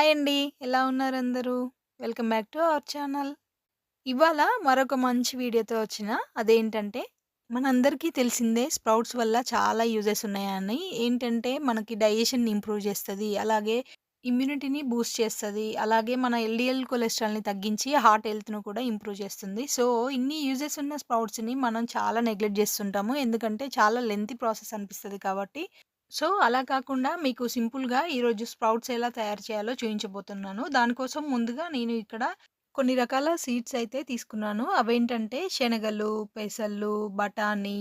Hi అండి. ఎలా ఉన్నారందరూ? Welcome back to our channel. ఇవాళ మరొక మంచి వీడియోతో వచ్చిన అదేంటంటే, మనందరికీ తెలిసిందే స్ప్రౌట్స్ వల్ల చాలా యూజెస్ ఉన్నాయని. ఏంటంటే, మనకి డైజెషన్‌ని ఇంప్రూవ్ చేస్తది. అలాగే ఇమ్యూనిటీని బూస్ట్ చేస్తది. అలాగే మన ఎల్‌డిఎల్ కొలెస్ట్రాల్‌ని తగ్గించి హార్ట్ హెల్త్‌ను కూడా ఇంప్రూవ్ చేస్తుంది. సో, ఇన్ని యూజెస్ ఉన్న స్ప్రౌట్స్‌ని మనం చాలా నెగ్లెక్ట్ చేస్తుంటాము. ఎందుకంటే, చాలా లెంతీ ప్రాసెస్ అనిపిస్తది కాబట్టి. సో, అలా కాకుండా మీకు సింపుల్‌గా ఈరోజు స్ప్రౌట్స్ ఎలా తయారు చేయాలో చూయించబోతున్నాను. దానికోసం ముందుగా నేను ఇక్కడ కొన్ని రకాల సీడ్స్ అయితే తీసుకున్నాను. అవేంటంటే శనగలు, పెసలు, బఠానీ,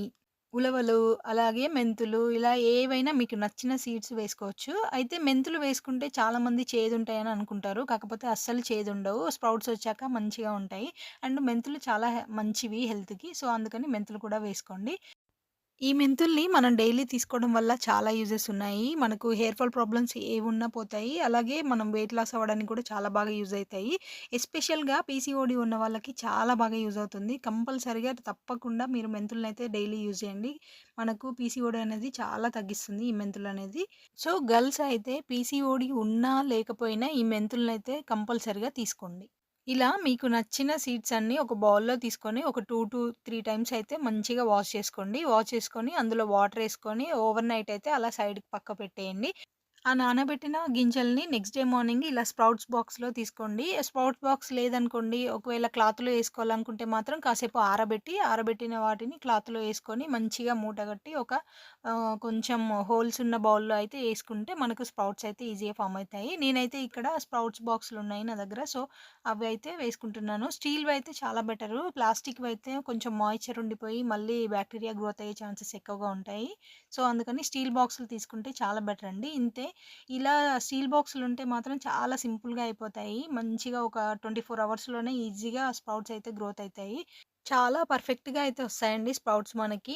ఉలవలు, అలాగే మెంతులు ఇలా ఏవైనా మీకు నచ్చిన సీడ్స్ వేసుకోవచ్చు. అయితే మెంతులు వేసుకుంటే చాలామంది చేదుంటాయని అనుకుంటారు. కాకపోతే అస్సలు చేదుండవు. స్ప్రౌట్స్ వచ్చాక మంచిగా ఉంటాయి. అండ్ మెంతులు చాలా మంచివి హెల్త్‌కి. సో, అందుకని మెంతులు కూడా వేసుకోండి. ఈ మెంతుల్ని మనం డైలీ తీసుకోవడం వల్ల చాలా యూజెస్ ఉన్నాయి. మనకు హెయిర్ ఫాల్ ప్రాబ్లమ్స్ ఏవున్నా పోతాయి. అలాగే మనం వెయిట్ లాస్ అవ్వడానికి కూడా చాలా బాగా యూజ్ అయితాయి. ఎస్పెషల్‌గా పీసీఓడీ ఉన్న వాళ్ళకి చాలా బాగా యూజ్ అవుతుంది. కంపల్సరీగా తప్పకుండా మీరు మెంతులనైతే డైలీ యూజ్ చేయండి. మనకు పీసీఓడీ అనేది చాలా తగ్గిస్తుంది ఈ మెంతులనేది. సో, గర్ల్స్ అయితే పీసీఓడీ ఉన్నా లేకపోయినా ఈ మెంతులనైతే కంపల్సరీగా తీసుకోండి. ఇలా మీకు నచ్చిన సీడ్స్ అన్నీ ఒక బౌల్‌లో తీసుకొని ఒక 2-3 టైమ్స్ అయితే మంచిగా వాష్ చేసుకోండి. వాష్ చేసుకొని అందులో వాటర్ ఏసుకొని ఓవర్ నైట్ అయితే అలా సైడ్‌కి పక్క పెట్టేయండి. ఆ నానబెట్టిన గింజల్ని నెక్స్ట్ డే మార్నింగ్ ఇలా స్ప్రౌట్స్ బాక్స్‌లో తీసుకోండి. స్ప్రౌట్స్ బాక్స్ లేదనుకోండి, ఒకవేళ క్లాత్‌లో ఏసుకోవాలనుకుంటే మాత్రం కాసేపు ఆరబెట్టిన వాటిని క్లాత్‌లో ఏసుకొని మంచిగా మూటగట్టి ఒక కొంచెం హోల్స్ ఉన్న బౌల్‌లో అయితే ఏసుకుంటే మనకు స్ప్రౌట్స్ అయితే ఈజీగా ఫార్మ్ అయితాయి. నేనైతే ఇక్కడ స్ప్రౌట్స్ బాక్స్‌లున్నాయి నా దగ్గర. సో, అవి అయితే వేసుకుంటున్నాను. స్టీల్‌వి అయితే చాలా బెటరు. ప్లాస్టిక్‌వి అయితే కొంచెం మాయిశ్చర్ ఉండిపోయి మళ్ళీ బ్యాక్టీరియా గ్రోత్ అయ్యే ఛాన్సెస్ ఎక్కువగా ఉంటాయి. సో, అందుకని స్టీల్ బాక్సులు తీసుకుంటే చాలా బెటర్ అండి. ఇంతే ఇలా స్టీల్ బాక్సులుంటే మాత్రం చాలా సింపుల్‌గా అయిపోతాయి. మంచిగా ఒక 24 అవర్స్‌లోనే ఈజీగా స్ప్రౌట్స్ అయితే గ్రోత్ అయితాయి. చాలా పర్ఫెక్ట్‌గా అయితే వస్తాయండి స్ప్రౌట్స్ మనకి.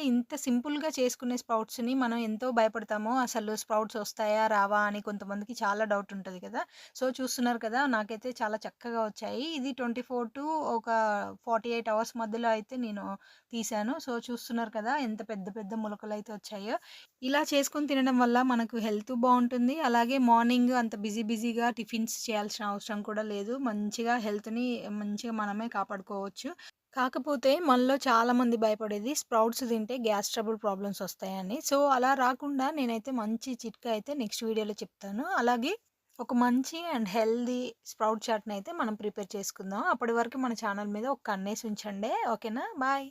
ఇంత సింపుల్‌గా చేసుకునే స్ప్రౌట్స్‌ని మనం ఎంతో భయపడతాము. అసలు స్ప్రౌట్స్ వస్తాయా? రావా? అని కొంతమందికి చాలా డౌట్ ఉంటది కదా! సో, చూస్తున్నారు కదా! నాకైతే చాలా చక్కగా వచ్చాయి. ఇది 24 టు ఒక 48 అవర్స్ మధ్యలో అయితే నేను తీశాను. సో, చూస్తున్నారు కదా! ఎంత పెద్ద పెద్ద మొలకలైతే వచ్చాయో. ఇలా చేసుకొని తినడం వల్ల మనకు హెల్త్ బావుంటుంది. అలాగే మార్నింగ్ అంత బిజీగా టిఫిన్స్ చేయాల్సిన అవసరం కూడా లేదు. మంచిగా హెల్త్‌ని మంచిగా మనమే కాపాడుకోవచ్చు. కాకపోతే మనలో చాలామంది భయపడేది స్ప్రౌట్స్ తింటే గ్యాస్ ట్రబుల్ ప్రాబ్లమ్స్ వస్తాయని. సో, అలా రాకుండా నేనైతే మంచి చిట్కా అయితే నెక్స్ట్ వీడియోలో చెప్తాను. అలాగే ఒక మంచి అండ్ హెల్తీ స్ప్రౌట్ చాట్‌నయితే మనం ప్రిపేర్ చేసుకుందాం. అప్పటి వరకు మన ఛానల్ మీద ఒక కన్నేసి ఉంచండి. ఓకేనా? బాయ్.